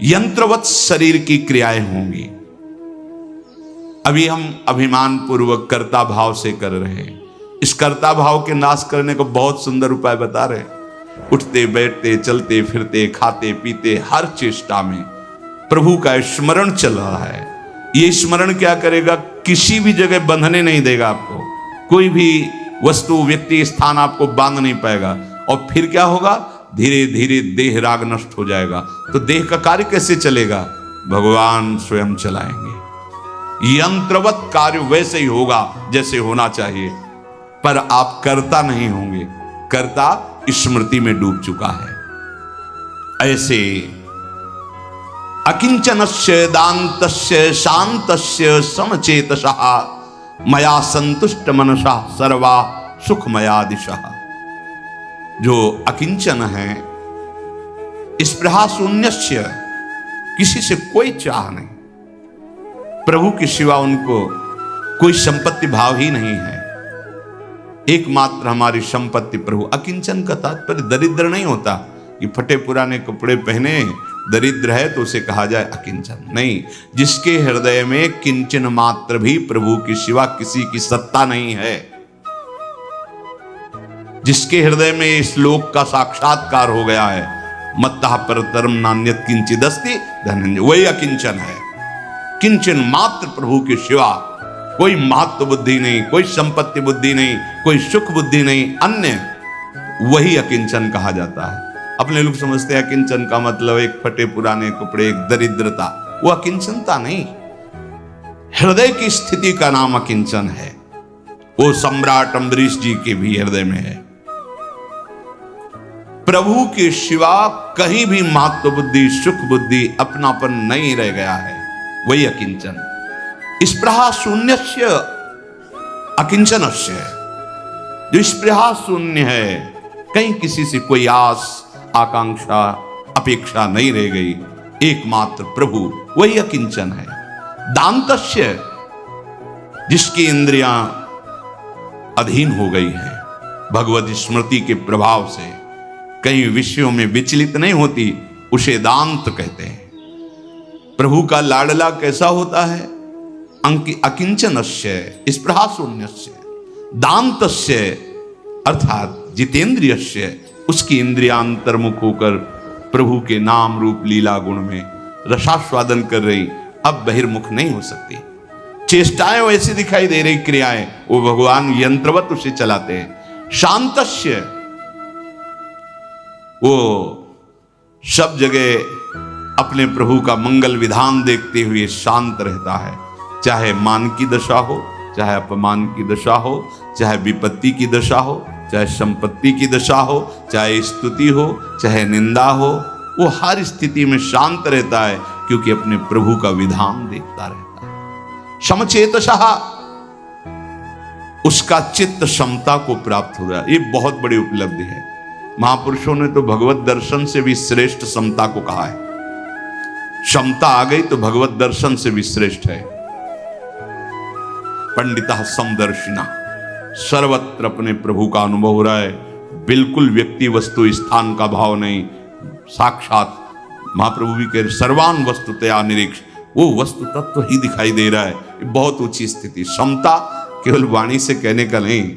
यंत्रवत शरीर की क्रियाएं होंगी। अभी हम अभिमान पूर्वक कर्ता भाव से कर रहे हैं। इस कर्ता भाव के नाश करने को बहुत सुंदर उपाय बता रहे हैं। उठते बैठते चलते फिरते खाते पीते हर चेष्टा में प्रभु का स्मरण चल रहा है। ये स्मरण क्या करेगा? किसी भी जगह बंधने नहीं देगा आपको। कोई भी वस्तु व्यक्ति स्थान आपको बांध नहीं पाएगा। और फिर क्या होगा? धीरे धीरे देह राग नष्ट हो जाएगा। तो देह का कार्य कैसे चलेगा? भगवान स्वयं चलाएंगे। यंत्रवत कार्य वैसे ही होगा जैसे होना चाहिए, पर आप कर्ता नहीं होंगे। कर्ता स्मृति में डूब चुका है। ऐसे अकिंचनस्य दान्तस्य शान्तस्य समचेतसः मया संतुष्ट मनसा सर्वा सुखमया दिशः। जो अकिंचन है, स्पृहा शून्यस्य, किसी से कोई चाह नहीं, प्रभु के सिवा उनको कोई संपत्ति भाव ही नहीं है। एकमात्र हमारी संपत्ति प्रभु। अकिंचन का तात्पर्य दरिद्र नहीं होता कि फटे पुराने कपड़े पहने दरिद्र है तो उसे कहा जाए अकिंचन। नहीं, जिसके हृदय में किंचन मात्र भी प्रभु के सिवा किसी की सत्ता नहीं है, जिसके हृदय में इस लोक का साक्षात्कार हो गया है, मत्तः परतरम नान्यत् किंचिदस्ति धनंजय, वही अकिंचन है। किंचन मात्र प्रभु के सिवा कोई महत्व बुद्धि नहीं, कोई संपत्ति बुद्धि नहीं, कोई सुख बुद्धि नहीं, अन्य, वही अकिंचन कहा जाता है। अपने लोग समझते हैं अकिंचन का मतलब एक फटे पुराने कपड़े, एक दरिद्रता। वो अकिंचनता नहीं, हृदय की स्थिति का नाम अकिंचन है। वो सम्राट अम्बरीश जी के भी हृदय में है। प्रभु के सिवा कहीं भी महत्व बुद्धि, सुख बुद्धि, अपनापन नहीं रह गया है, वही अकिंचन। स्पृहा शून्यस्य अकिंचनस्य, जो स्पृहा शून्य है, कहीं किसी से कोई आस आकांक्षा अपेक्षा नहीं रह गई, एकमात्र प्रभु, वही अकिंचन है। दान्तस्य, जिसकी इंद्रियां अधीन हो गई हैं भगवत स्मृति के प्रभाव से, कहीं विषयों में विचलित नहीं होती, उसे दांत कहते हैं। प्रभु का लाडला कैसा होता है? अकिंचनस्य स्पृहा शून्यस्य दान्तस्य, अर्थात जितेंद्रियस्य, उसकी इंद्रियां अंतर्मुख होकर प्रभु के नाम रूप लीला गुण में रसास्वादन कर रही, अब बहिर्मुख नहीं हो सकती। चेष्टाएं वैसी दिखाई दे रही, क्रियाएं, वो भगवान यंत्रवत उसे चलाते हैं। शांतस्य, वो सब जगह अपने प्रभु का मंगल विधान देखते हुए शांत रहता है। चाहे मान की दशा हो, चाहे अपमान की दशा हो, चाहे विपत्ति की दशा हो, चाहे संपत्ति की दशा हो, चाहे स्तुति हो, चाहे निंदा हो, वो हर स्थिति में शांत रहता है, क्योंकि अपने प्रभु का विधान देखता रहता है। समचेतसः, उसका चित्त समता को प्राप्त हो रहा है। ये बहुत बड़ी उपलब्धि है। महापुरुषों ने तो भगवत दर्शन से भी श्रेष्ठ समता को कहा है। समता आ गई तो भगवत दर्शन से भी श्रेष्ठ है। पंडितः समदर्शिना, सर्वत्र अपने प्रभु का अनुभव हो रहा है। बिल्कुल व्यक्ति वस्तु स्थान का भाव नहीं, साक्षात महाप्रभु भी कह सर्वान वस्तुतया निरीक्ष, वो वस्तु तत्व ही दिखाई दे रहा है। ये बहुत ऊंची स्थिति। समता केवल वाणी से कहने का नहीं।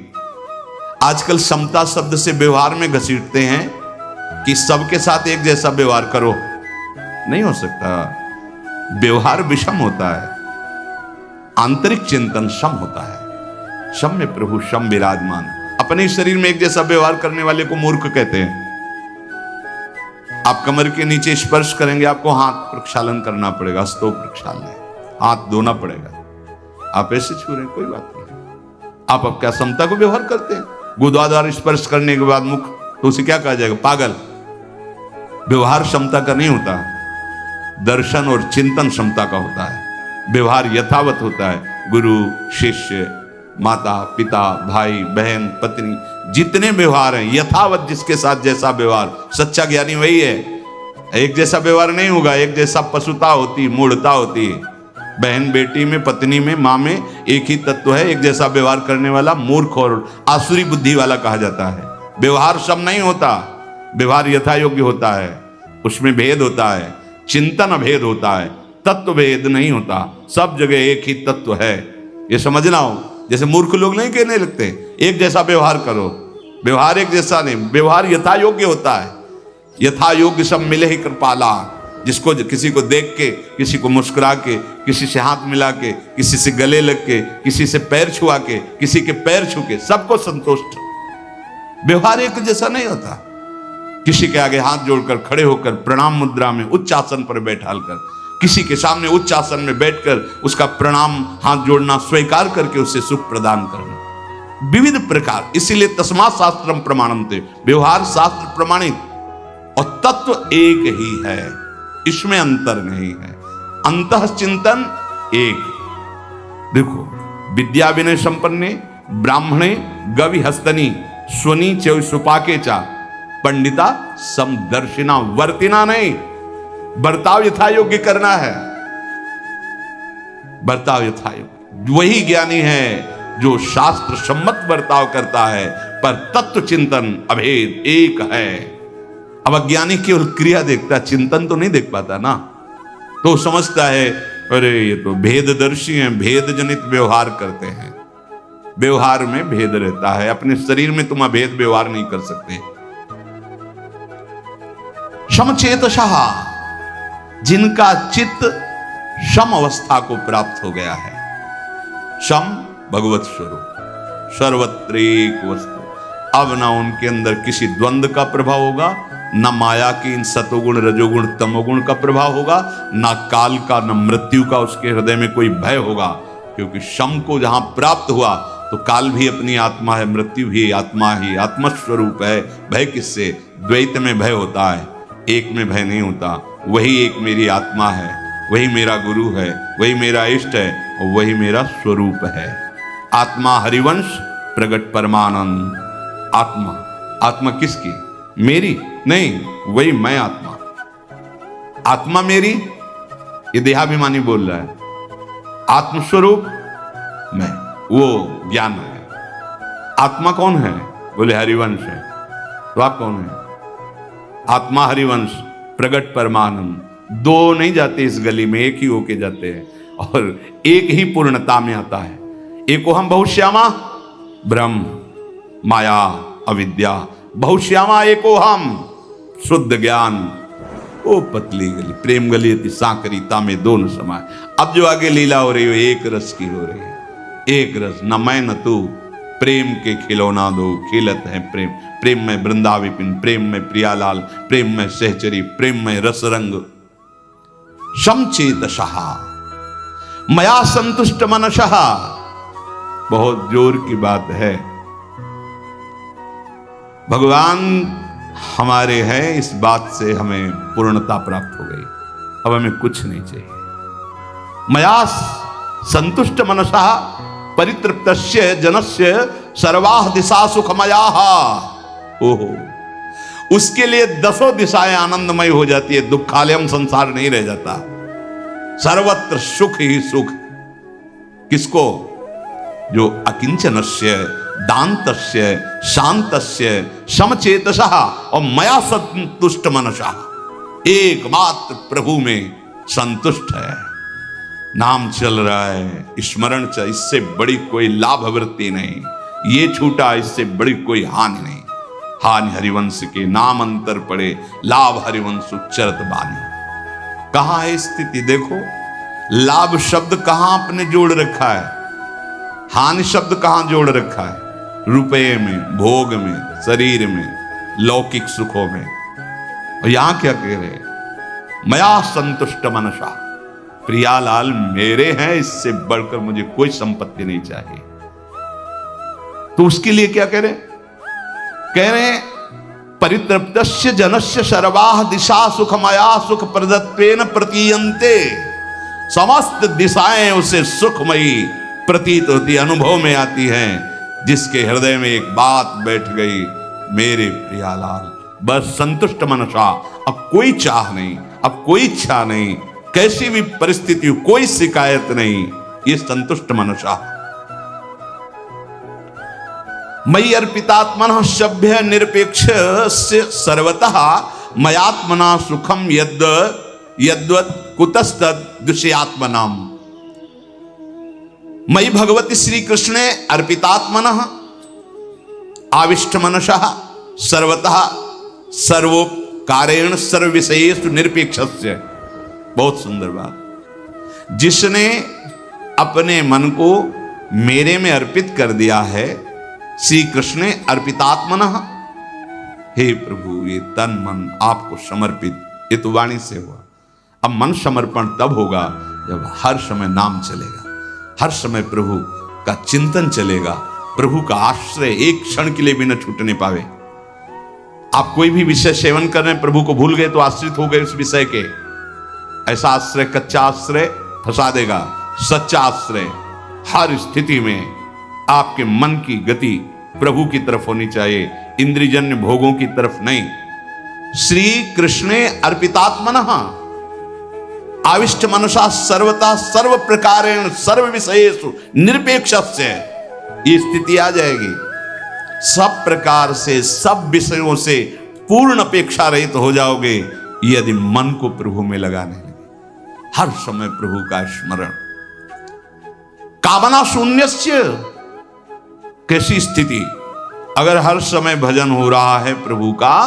आजकल समता शब्द से व्यवहार में घसीटते हैं कि सबके साथ एक जैसा व्यवहार करो, नहीं हो सकता। व्यवहार विषम होता है, आंतरिक चिंतन सम होता है। सम में प्रभु सम विराजमान। अपने शरीर में एक जैसा व्यवहार करने वाले को मूर्ख कहते हैं। आप कमर के नीचे स्पर्श करेंगे, आपको हाथ प्रक्षालन करना पड़ेगा, हस्तो प्रक्षालन, हाथ धोना पड़ेगा। आप ऐसे छू रहे हैं, कोई बात नहीं। आप क्या समता को व्यवहार करते हैं? गुदाद्वार स्पर्श करने के बाद मुख, तो उसे क्या कहा जाएगा? पागल। व्यवहार क्षमता का नहीं होता, दर्शन और चिंतन क्षमता का होता है। व्यवहार यथावत होता है। गुरु शिष्य, माता पिता, भाई बहन, पत्नी, जितने व्यवहार हैं यथावत, जिसके साथ जैसा व्यवहार, सच्चा ज्ञानी वही है। एक जैसा व्यवहार नहीं होगा, एक जैसा पशुता होती, मूढ़ता होती है। बहन बेटी में, पत्नी में, माँ में एक ही तत्व है। एक जैसा व्यवहार करने वाला मूर्ख और आसुरी बुद्धि वाला कहा जाता है। व्यवहार सब नहीं होता, व्यवहार यथा योग्य होता है, उसमें भेद होता है। चिंतन अभेद होता है, तत्व भेद नहीं होता। सब जगह एक ही तत्व है, ये समझना हो। जैसे मूर्ख लोग नहीं कहने लगते एक जैसा व्यवहार करो, व्यवहार एक जैसा नहीं, व्यवहार यथा योग्य होता है। यथा योग्य सब मिले ही कृपाला। जिसको किसी को देख के, किसी को मुस्कुरा के, किसी से हाथ मिला के, किसी से गले लग के, किसी से पैर छुआ के, किसी के पैर छू के, सबको संतुष्ट। व्यवहार एक जैसा नहीं होता। किसी के आगे हाथ जोड़कर खड़े होकर प्रणाम मुद्रा में उच्च आसन पर बैठाल कर, किसी के सामने उच्च आसन में बैठकर उसका प्रणाम हाथ जोड़ना स्वीकार करके उसे सुख प्रदान करना, विविध प्रकार। इसीलिए तस्मात् शास्त्रम प्रमाणम थे, व्यवहार शास्त्र प्रमाणित और तत्व एक ही है, इसमें अंतर नहीं है। अंतः चिंतन एक। देखो, विद्या विनय संपन्ने ब्राह्मणे गवि हस्तनी स्वनी च सुपाके चा पंडिता समदर्शिना। वर्तिना नहीं, बर्ताव यथा योग्य करना है, बर्ताव यथा योग्य। वही ज्ञानी है जो शास्त्र सम्मत बर्ताव करता है, पर तत्व चिंतन अभेद एक है। अब अज्ञानी केवल क्रिया देखता, चिंतन तो नहीं देख पाता ना, तो समझता है अरे ये तो भेददर्शी हैं, भेद जनित व्यवहार करते हैं। व्यवहार में भेद रहता है, अपने शरीर में तुम अभेद व्यवहार नहीं कर सकते। समचेतसः, जिनका चित्त सम अवस्था को प्राप्त हो गया है। सम भगवत स्वरूप, सर्वत्र एक वस्तु। अब ना उनके अंदर किसी द्वंद्व का प्रभाव होगा, न माया की इन सतोगुण रजोगुण तमोगुण का प्रभाव होगा, न काल का, न मृत्यु का उसके हृदय में कोई भय होगा। क्योंकि सम को जहां प्राप्त हुआ तो काल भी अपनी आत्मा है, मृत्यु भी आत्मा ही, आत्मस्वरूप है। भय किससे? द्वैत में भय होता है, एक में भय नहीं होता। वही एक मेरी आत्मा है, वही मेरा गुरु है, वही मेरा इष्ट है, और वही मेरा स्वरूप है। आत्मा हरिवंश प्रगट परमानंद। आत्मा, आत्मा किसकी? मेरी नहीं, वही मैं आत्मा। आत्मा मेरी, ये देहाभिमानी बोल रहा है। आत्मस्वरूप मैं, वो ज्ञान है। आत्मा कौन है? बोले हरिवंश है। तो आप कौन है? आत्मा हरिवंश प्रगट परमानंद। दो नहीं जाते इस गली में, एक ही होके जाते हैं, और एक ही पूर्णता में आता है। एको हम बहुश्यामा, ब्रह्म माया अविद्या, बहुश्यामा एको हम, शुद्ध ज्ञान। ओ पतली गली, प्रेम गली अति सांकरी, तामे दोनों समाय। अब जो आगे लीला हो रही है एक रस की हो रही है, एक रस। न मैं न तू, प्रेम के खिलौना दो, खिलत है प्रेम। प्रेम में वृंदाविपिन, प्रेम में प्रियालाल, प्रेम में सहचरी, प्रेम में रसरंग। समचेतसः मया संतुष्ट मनसः। बहुत जोर की बात है। भगवान हमारे हैं, इस बात से हमें पूर्णता प्राप्त हो गई। अब हमें कुछ नहीं चाहिए। मया संतुष्ट मनसः परितृप्तस्य जनस्य सर्वाः दिशा सुखमयाः। ओहो, उसके लिए दसों दिशाएं आनंदमय हो जाती है, दुखालयम संसार नहीं रह जाता। सर्वत्र सुख ही सुख। किसको? जो अकिंचनस्य दान्तस्य शांतस्य समचेतसः और मया संतुष्ट मनसः, एकमात्र प्रभु में संतुष्ट है। नाम चल रहा है, स्मरण चल, इससे बड़ी कोई लाभ वृत्ति नहीं। ये छूटा, इससे बड़ी कोई हानि नहीं। हानि हरिवंश के नाम अंतर पड़े, लाभ हरिवंश उच्चरत बानी। कहां है स्थिति? देखो, लाभ शब्द कहां आपने जोड़ रखा है, हानि शब्द कहां जोड़ रखा है? रुपये में, भोग में, शरीर में, लौकिक सुखों में। और यहां क्या कह रहे? मया संतुष्ट मनसा। प्रियालाल मेरे हैं, इससे बढ़कर मुझे कोई संपत्ति नहीं चाहिए। तो उसके लिए क्या कह रहे? कह रहे परितृप्तस्य जनस्य सर्वाः दिशा सुखमया सुख प्रदत्वेन प्रतीयन्ते। समस्त दिशाएं उसे सुखमयी प्रतीत होती, अनुभव में आती हैं। जिसके हृदय में एक बात बैठ गई, मेरे प्रियालाल, बस संतुष्ट मनसा। अब कोई चाह नहीं, अब कोई इच्छा नहीं, कैसी भी परिस्थिति, कोई शिकायत नहीं, ये संतुष्ट मनसा। मयि अर्पितात्मनः सभ्य निरपेक्ष सर्वतः मयात्मना सुखम यद् यद्वत् कुतस्तद दुष्यात्मनाम। मयि भगवती श्री कृष्णे अर्पितात्मनः आविष्ट मनसः सर्वतः सर्वोपकारेण सर्व विषयेषु निरपेक्षस्य। बहुत सुंदर बात। जिसने अपने मन को मेरे में अर्पित कर दिया है, श्री कृष्ण अर्पितात्मनः, हे प्रभु ये तन मन आपको समर्पित, ये तो वाणी से हुआ। अब मन समर्पण तब होगा जब हर समय नाम चलेगा, हर समय प्रभु का चिंतन चलेगा, प्रभु का आश्रय एक क्षण के लिए भी न छूटने पावे। आप कोई भी विषय सेवन कर रहे हैं, प्रभु को भूल गए तो आश्रित हो गए उस विषय के। ऐसा आश्रय, कच्चा आश्रय फंसा देगा। सच्चा आश्रय हर स्थिति में आपके मन की गति प्रभु की तरफ होनी चाहिए, इंद्रियजन्य भोगों की तरफ नहीं। श्री कृष्णे अर्पितात्मनः आविष्ट मनसा सर्वता सर्व प्रकारेण सर्व विषयेषु निरपेक्षस्य। ये स्थिति आ जाएगी, सब प्रकार से सब विषयों से पूर्ण अपेक्षा रहित हो जाओगे यदि मन को प्रभु में लगाने लगे। हर समय प्रभु का स्मरण। कामना शून्यस्य, कैसी स्थिति? अगर हर समय भजन हो रहा है प्रभु का,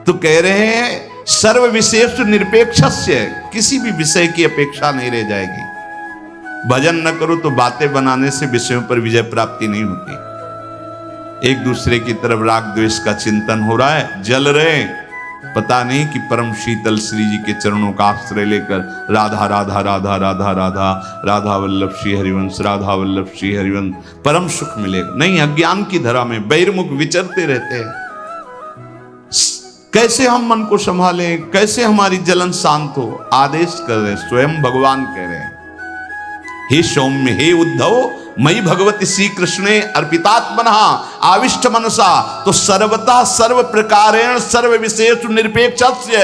तो कह रहे हैं सर्व विशेष निरपेक्षस्य, किसी भी विषय की अपेक्षा नहीं रह जाएगी। भजन न करो तो बातें बनाने से विषयों पर विजय प्राप्ति नहीं होती। एक दूसरे की तरफ राग द्वेष का चिंतन हो रहा है, जल रहे, पता नहीं कि परम शीतल श्री जी के चरणों का आश्रय लेकर राधा राधा राधा राधा राधा राधा वल्लभ श्री हरिवंश, राधा वल्लभ श्री हरिवंश, परम सुख मिलेगा। नहीं, अज्ञान की धरा में बहिर्मुख विचरते रहते हैं। कैसे हम मन को संभालें, कैसे हमारी जलन शांत हो? आदेश कर रहे, स्वयं भगवान कह रहे हैं, हे सौम्य, हे उद्धव, मयि भगवती श्री कृष्णे अर्पितात्मनः आविष्ट मनसा, तो सर्वतः सर्व प्रकारेण सर्व विशेषु निरपेक्षस्य।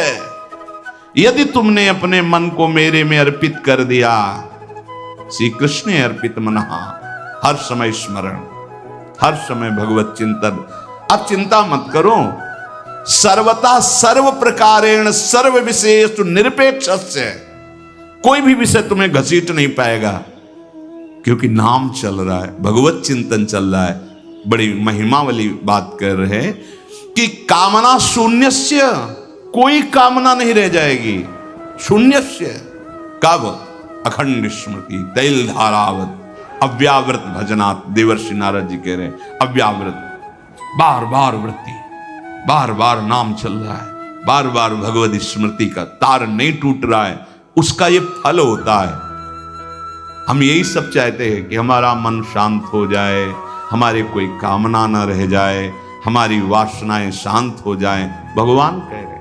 यदि तुमने अपने मन को मेरे में अर्पित कर दिया, श्री कृष्णे अर्पित मनः, हर समय स्मरण, हर समय भगवत चिंतन। अब चिंता मत करो, सर्वतः सर्व प्रकारेण सर्व विशेषु निरपेक्षस्य। कोई भी विषय तुम्हें घसीट नहीं पाएगा, क्योंकि नाम चल रहा है, भगवत चिंतन चल रहा है। बड़ी महिमा वाली बात कर रहे हैं कि कामना शून्यस्य, कोई कामना नहीं रह जाएगी। शून्यस्य कब? अखंड स्मृति तैल धारावत अव्यावृत भजनात्। देवर्षि नारद जी कह रहे हैं अव्यावृत, बार बार वृत्ति, बार बार नाम चल रहा है, बार बार भगवत स्मृति का तार नहीं टूट रहा है, उसका ये फल होता है। हम यही सब चाहते हैं कि हमारा मन शांत हो जाए, हमारे कोई कामना न रह जाए, हमारी वासनाएं शांत हो जाएं। भगवान कह रहे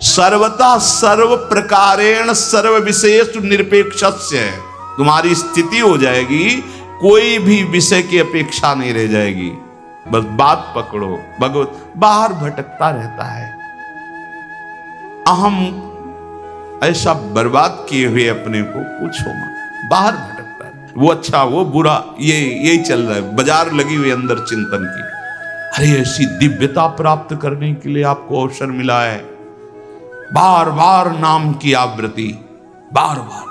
सर्वतः सर्व प्रकारेण सर्व विशेष निरपेक्षस्य। तुम्हारी स्थिति हो जाएगी, कोई भी विषय की अपेक्षा नहीं रह जाएगी। बस बात पकड़ो, भगवत बाहर भटकता रहता है। अहम ऐसा बर्बाद किए हुए अपने को पूछो मत, बाहर भटकता है। वो अच्छा वो बुरा, ये यही चल रहा है, बाजार लगी हुई अंदर चिंतन की। अरे ऐसी दिव्यता प्राप्त करने के लिए आपको अवसर मिला है, बार बार नाम की आवृत्ति, बार बार।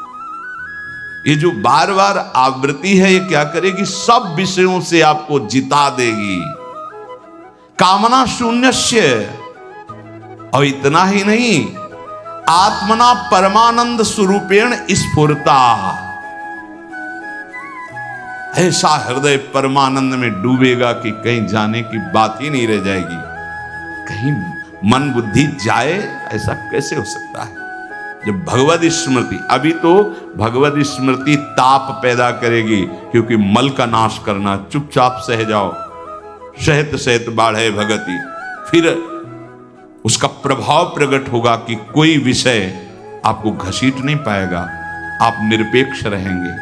ये जो बार बार आवृत्ति है, ये क्या करेगी? सब विषयों से आपको जिता देगी। कामना शून्यस्य, और इतना ही नहीं, आत्मना परमानंद स्वरूपेण स्फुरता। ऐसा हृदय परमानंद में डूबेगा कि कहीं जाने की बात ही नहीं रह जाएगी। कहीं मन बुद्धि जाए, ऐसा कैसे हो सकता है? जब भगवत स्मृति, अभी तो भगवत स्मृति ताप पैदा करेगी, क्योंकि मल का नाश करना, चुपचाप सह जाओ, सहत सहत बाढ़े भगति। फिर उसका प्रभाव प्रकट होगा कि कोई विषय आपको घसीट नहीं पाएगा, आप निरपेक्ष रहेंगे,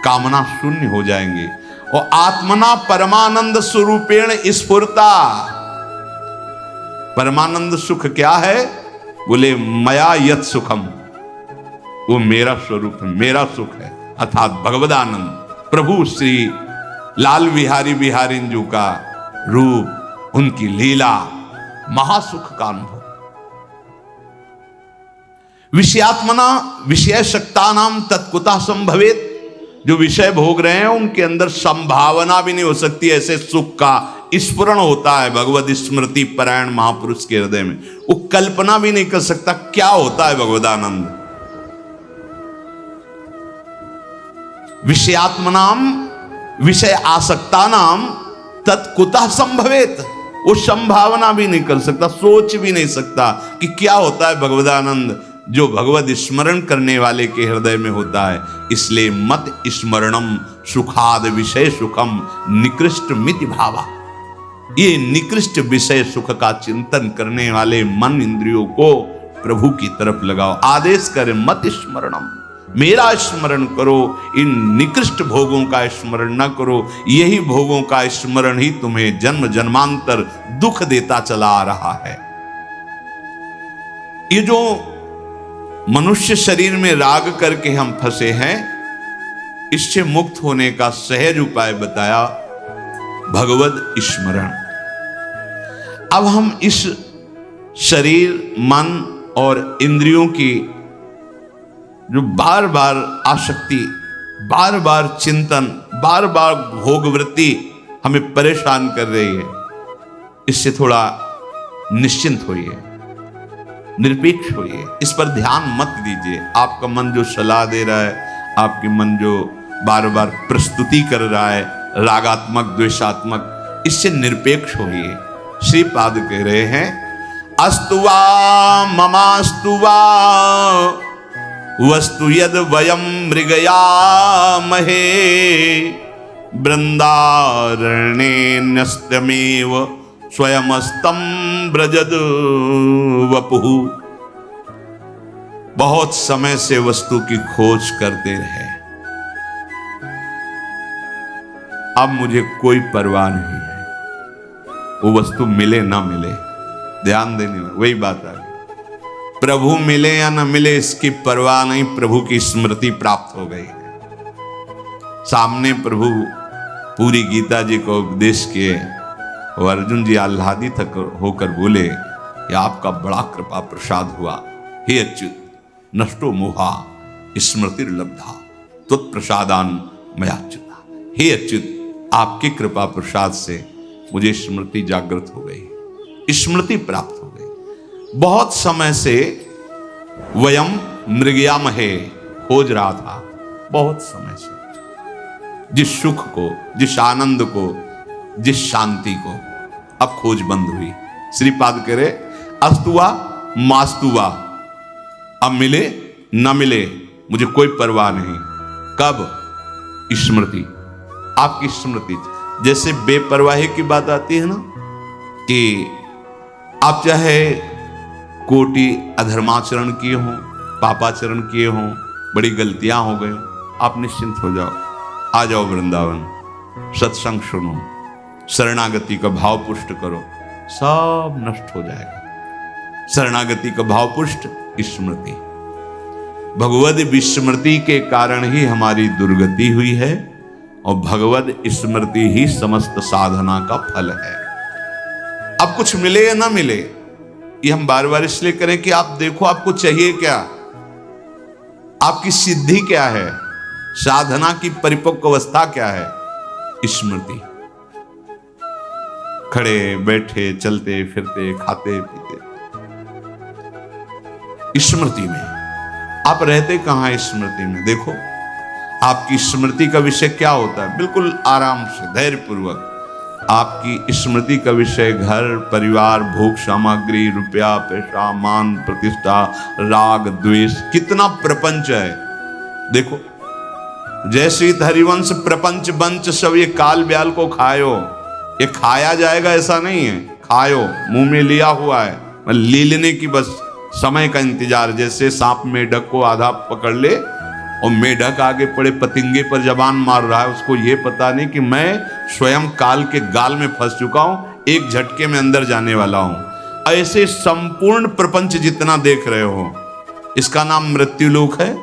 कामना शून्य हो जाएंगे। और आत्मना परमानंद स्वरूपेण स्फुरता। परमानंद सुख क्या है? बोले मया यत सुखम, वो मेरा स्वरूप है, मेरा सुख है, अर्थात भगवदानंद। प्रभु श्री लाल बिहारी बिहारिंजू का रूप, उनकी लीला, महासुख का अनुभव। विषयात्मना विषय शक्ता नाम तत्कुतः संभवेत। जो विषय भोग रहे हैं उनके अंदर संभावना भी नहीं हो सकती ऐसे सुख का स्फुरण होता है भगवत स्मृति परायण महापुरुष के हृदय में। वो कल्पना भी नहीं कर सकता क्या होता है भगवदानंद। विषयात्मनाम विषय आसक्ता नाम तत्कुतः संभवेत। वो संभावना भी नहीं कर सकता, सोच भी नहीं सकता कि क्या होता है भगवदानंद जो भगवत स्मरण करने वाले के हृदय में होता है। इसलिए मत स्मरणम सुखाद विषय सुखम निकृष्ट मिति भावा। ये निकृष्ट विषय सुख का चिंतन करने वाले मन इंद्रियों को प्रभु की तरफ लगाओ। आदेश करे मत स्मरणम, मेरा स्मरण करो, इन निकृष्ट भोगों का स्मरण न करो। यही भोगों का स्मरण ही तुम्हें जन्म जन्मांतर दुख देता चला आ रहा है। ये जो मनुष्य शरीर में राग करके हम फंसे हैं, इससे मुक्त होने का सहज उपाय बताया भगवत स्मरण। अब हम इस शरीर मन और इंद्रियों की जो बार बार आसक्ति, बार बार चिंतन, बार बार भोगवृत्ति हमें परेशान कर रही है, इससे थोड़ा निश्चिंत होइए, निरपेक्ष होइए, इस पर ध्यान मत दीजिए। आपका मन जो सलाह दे रहा है, आपके मन जो बार बार प्रस्तुति कर रहा है रागात्मक द्वेषात्मक, इससे निरपेक्ष होइए। श्रीपाद कह रहे हैं अस्तुवा ममास्तुवा वस्तु यद वयम मृगयामहे वृंदारण्ये न्यस्तमेव स्वयमस्तं ब्रजद वपुः। बहुत समय से वस्तु की खोज करते रहे, अब मुझे कोई परवाह नहीं है, वो वस्तु मिले ना मिले, ध्यान देने में वही बात आ गई। प्रभु मिले या ना मिले इसकी परवाह नहीं, प्रभु की स्मृति प्राप्त हो गई। सामने प्रभु पूरी गीता जी को उपदेश किए और अर्जुन जी आह्लादित होकर बोले कि आपका बड़ा कृपा प्रसाद हुआ, हे अच्युत नष्टो मोहा स्मृतिर्लब्धा त्वत्प्रसादान मयाच्युता। हे अच्युत आपकी कृपा प्रसाद से मुझे स्मृति जागृत हो गई, स्मृति प्राप्त हो गई। बहुत समय से वयम मृगयामहे खोज रहा था, बहुत समय से, जिस सुख को, जिस आनंद को, जिस शांति को, अब खोज बंद हुई। श्रीपाद करे अस्तुवा मास्तुवा, अब मिले न मिले मुझे कोई परवाह नहीं। कब? स्मृति, आपकी स्मृति। जैसे बेपरवाही की बात आती है ना, कि आप चाहे कोटि अधर्माचरण किए हों, पापाचरण किए हों, बड़ी गलतियां हो गए, आप निश्चिंत हो जाओ, आ जाओ वृंदावन, सत्संग सुनो, शरणागति का भाव पुष्ट करो, सब नष्ट हो जाएगा। शरणागति का भाव पुष्ट स्मृति, भगवद विस्मृति के कारण ही हमारी दुर्गति हुई है, और भगवद स्मृति ही समस्त साधना का फल है। अब कुछ मिले या ना मिले, ये हम बार बार इसलिए करें कि आप देखो आपको चाहिए क्या, आपकी सिद्धि क्या है, साधना की परिपक्व अवस्था क्या है। स्मृति, खड़े बैठे चलते फिरते खाते पीते, स्मृति में आप रहते कहां है। स्मृति में देखो आपकी स्मृति का विषय क्या होता है, बिल्कुल आराम से धैर्य पूर्वक आपकी स्मृति का विषय घर परिवार भोग सामग्री रुपया पैसा मान प्रतिष्ठा राग द्वेष, कितना प्रपंच है। देखो जैसे हरिवंश प्रपंच बंच सब ये काल ब्याल को खायो, ये खाया जाएगा ऐसा नहीं है, खायो मुंह में लिया हुआ है, लीलने की बस समय का इंतजार। जैसे सांप मेढक को आधा पकड़ ले और मेढक आगे पड़े पतिंगे पर जबान मार रहा है, उसको ये पता नहीं कि मैं स्वयं काल के गाल में फंस चुका हूं, एक झटके में अंदर जाने वाला हूं। ऐसे संपूर्ण प्रपंच जितना देख रहे हो, इसका नाम मृत्युलोक है,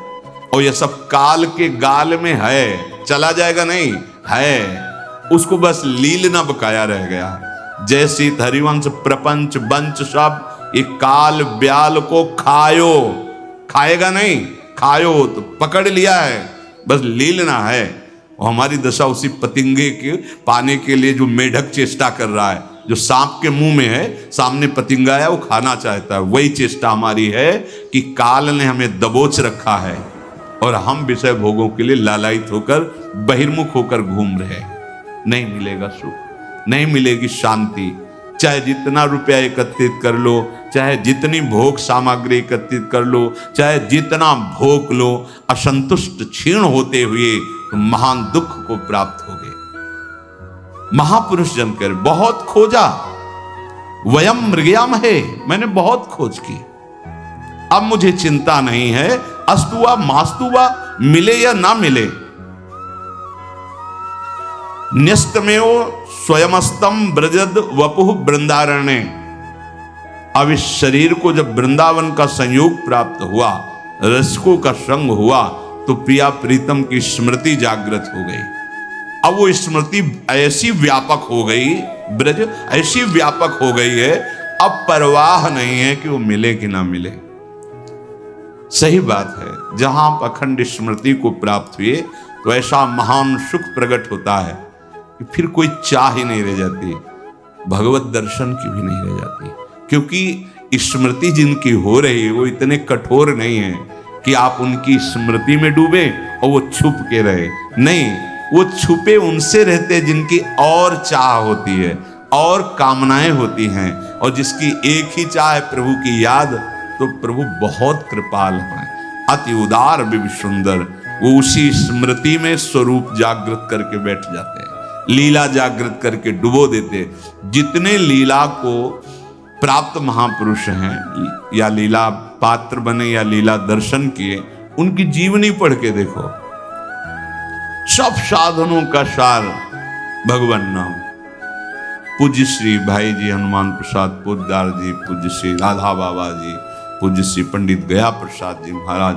और यह सब काल के गाल में है, चला जाएगा नहीं है, उसको बस लीलना बकाया रह गया। जैसे हरिवंश प्रपंच बंच सब ये काल ब्याल को खायो, खाएगा नहीं, खायो तो पकड़ लिया है, बस ले लेना है। और हमारी दशा उसी पतिंगे के पाने के लिए जो मेढक चेष्टा कर रहा है, जो सांप के मुंह में है, सामने पतिंगा है, वो खाना चाहता है। वही चेष्टा हमारी है कि काल ने हमें दबोच रखा है और हम विषय भोगों के लिए लालायित होकर बहिर्मुख होकर घूम रहे हैं। नहीं मिलेगा सुख, नहीं मिलेगी शांति। चाहे जितना रुपया एकत्रित कर लो, चाहे जितनी भोग सामग्री एकत्रित कर लो, चाहे जितना भोग लो, असंतुष्ट क्षीण होते हुए महान दुख को प्राप्त होगे। महापुरुष जन कर बहुत खोजा, वयम मृगयामहे, मैंने बहुत खोज की, अब मुझे चिंता नहीं है। अस्तुवा मास्तुवा, मिले या ना मिले, न्यस्तमेव स्वयमस्तम ब्रजद वपुः वृंदारण्य। अब इस शरीर को जब वृंदावन का संयोग प्राप्त हुआ, रसिकों का संग हुआ, तो प्रिया प्रीतम की स्मृति जागृत हो गई। अब वो स्मृति ऐसी व्यापक हो गई, ब्रज ऐसी व्यापक हो गई है, अब परवाह नहीं है कि वो मिले कि ना मिले। सही बात है, जहां आप अखंड स्मृति को प्राप्त हुए तो ऐसा महान सुख प्रकट होता है कि फिर कोई चाह ही नहीं रह जाती, भगवत दर्शन की भी नहीं रह जाती। क्योंकि स्मृति जिनकी हो रही है वो इतने कठोर नहीं है कि आप उनकी स्मृति में डूबे और वो छुप के रहे। नहीं, वो छुपे उनसे रहते जिनकी और चाह होती है और कामनाएं होती हैं, और जिसकी एक ही चाह है प्रभु की याद, तो प्रभु बहुत कृपाल हैं, अति उदार भी सुंदर। वो उसी स्मृति में स्वरूप जागृत करके बैठ जाते हैं, लीला जागृत करके डुबो देते। जितने लीला को प्राप्त महापुरुष हैं, या लीला पात्र बने या लीला दर्शन किए, उनकी जीवनी पढ़ के देखो, सब साधनों का सार भगवान नाम। पूज्य श्री भाई जी हनुमान प्रसाद पोद्दार जी, पूज्य श्री राधा बाबा जी, पूज्य श्री पंडित गया प्रसाद जी महाराज,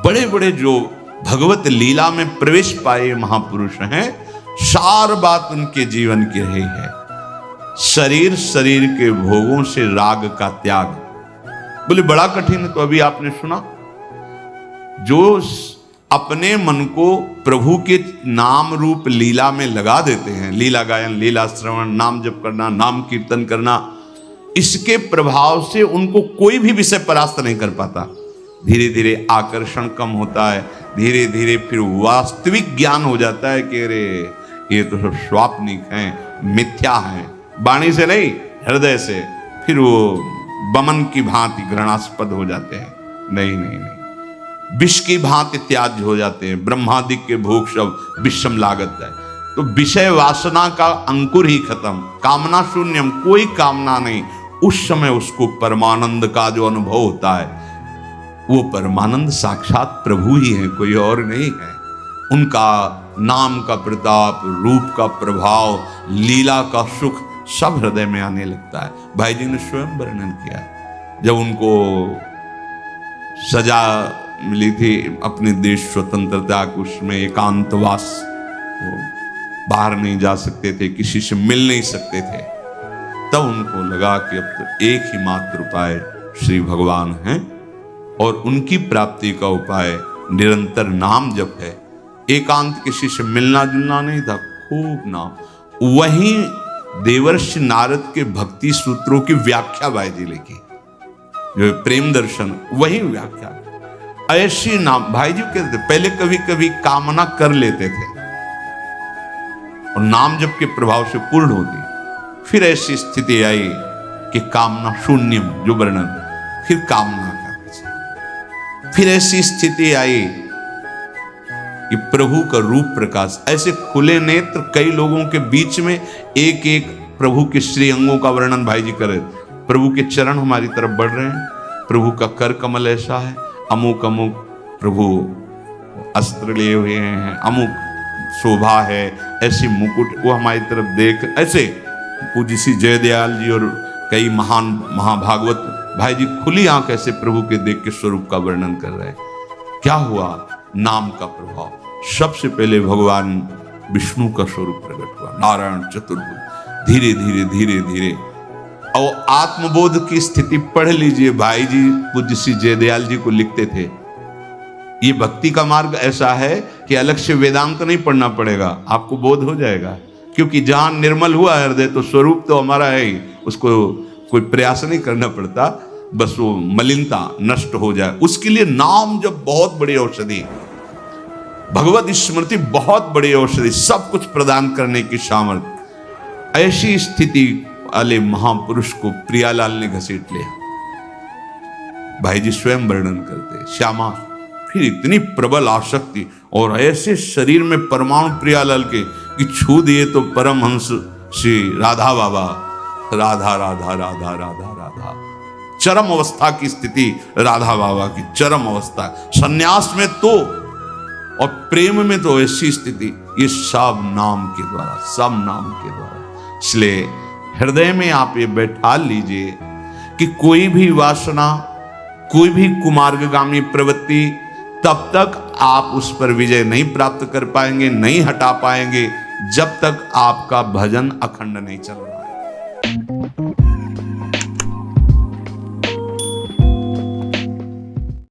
बड़े बड़े जो भगवत लीला में प्रवेश पाए महापुरुष हैं, सार बात उनके जीवन की रही है। शरीर के भोगों से राग का त्याग। बोले बड़ा कठिन है, तो अभी आपने सुना, जो अपने मन को प्रभु के नाम रूप लीला में लगा देते हैं, लीला गायन, लीला श्रवण, नाम जप करना, नाम कीर्तन करना, इसके प्रभाव से उनको कोई भी विषय परास्त नहीं कर पाता। धीरे धीरे आकर्षण कम होता है, धीरे धीरे फिर वास्तविक ज्ञान हो जाता है कि अरे ये तो सब स्वाप्निक हैं, मिथ्या हैं, वाणी से नहीं हृदय से। फिर वो बमन की भांति घृणास्पद हो जाते हैं, नहीं नहीं नहीं, विष की भांति त्याज्य हो जाते हैं। ब्रह्मादिक के भोग सब विषम लागत है। तो विषय वासना का अंकुर ही खत्म, कामना शून्यम, कोई कामना नहीं। उस समय उसको परमानंद का जो अनुभव होता है, वो परमानंद साक्षात प्रभु ही है, कोई और नहीं है। उनका नाम का प्रताप, रूप का प्रभाव, लीला का सुख सब हृदय में आने लगता है। भाई जी ने स्वयं वर्णन किया, जब उनको सजा मिली थी अपने देश स्वतंत्रता को, उसमें एकांतवास, वो बाहर नहीं जा सकते थे, किसी से मिल नहीं सकते थे, तब उनको लगा कि अब तो एक ही मात्र उपाय श्री भगवान हैं, और उनकी प्राप्ति का उपाय निरंतर नाम जप है। एकांत किसी से मिलना जुलना नहीं था, खूब नाम। वहीं देवर्षि नारद के भक्ति सूत्रों की व्याख्या भाई जी लिखी, जो प्रेम दर्शन, वही व्याख्या ऐसी नाम। भाई जी कहते पहले कभी कभी कामना कर लेते थे और नाम जप के प्रभाव से पूर्ण होती, फिर ऐसी स्थिति आई कि कामना शून्यम, जो वर्णन, फिर कामना करते। फिर ऐसी स्थिति आई कि प्रभु का रूप प्रकाश, ऐसे खुले नेत्र कई लोगों के बीच में एक एक प्रभु के श्री अंगों का वर्णन भाई जी करे। प्रभु के चरण हमारी तरफ बढ़ रहे हैं, प्रभु का कर कमल ऐसा है, अमुक अमुक प्रभु अस्त्र लिए हुए हैं, अमुक शोभा है, ऐसी मुकुट, वो हमारी तरफ देख, ऐसे पूज्य श्री जयदयाल जी और कई महान महाभागवत भाई जी खुली आंख ऐसे प्रभु के देख के स्वरूप का वर्णन कर रहे हैं। क्या हुआ? नाम का प्रभाव। सबसे पहले भगवान विष्णु का स्वरूप प्रकट हुआ, नारायण चतुर्भुज। धीरे धीरे धीरे धीरे और आत्मबोध की स्थिति पढ़ लीजिए, भाई जी पूज्य श्री जयदयाल जी को लिखते थे, ये भक्ति का मार्ग ऐसा है कि अलग से वेदांत नहीं पढ़ना पड़ेगा, आपको बोध हो जाएगा। क्योंकि जहां निर्मल हुआ हृदय तो स्वरूप तो हमारा है ही, उसको कोई प्रयास नहीं करना पड़ता, बस वो मलिनता नष्ट हो जाए। उसके लिए नाम जब बहुत बड़ी औषधि, भगवत स्मृति बहुत बड़ी औषधि, सब कुछ प्रदान करने की सामर्थ्य। ऐसी स्थिति वाले महापुरुष को प्रियालाल ने घसीट लिया। भाई जी स्वयं वर्णन करते, श्यामा फिर इतनी प्रबल आसक्ति और ऐसे शरीर में परमाणु प्रियालाल के कि छू दिए तो परमहंस श्री राधा बाबा, राधा राधा राधा राधा राधा, चरम अवस्था की स्थिति राधा बाबा की, चरम अवस्था। संन्यास में तो और प्रेम में तो ऐसी स्थिति, ये सब नाम के द्वारा, सब नाम के द्वारा। इसलिए हृदय में आप ये बैठा लीजिए कि कोई भी वासना, कोई भी कुमार्गगामी प्रवृत्ति, तब तक आप उस पर विजय नहीं प्राप्त कर पाएंगे, नहीं हटा पाएंगे, जब तक आपका भजन अखंड नहीं चल रहा है।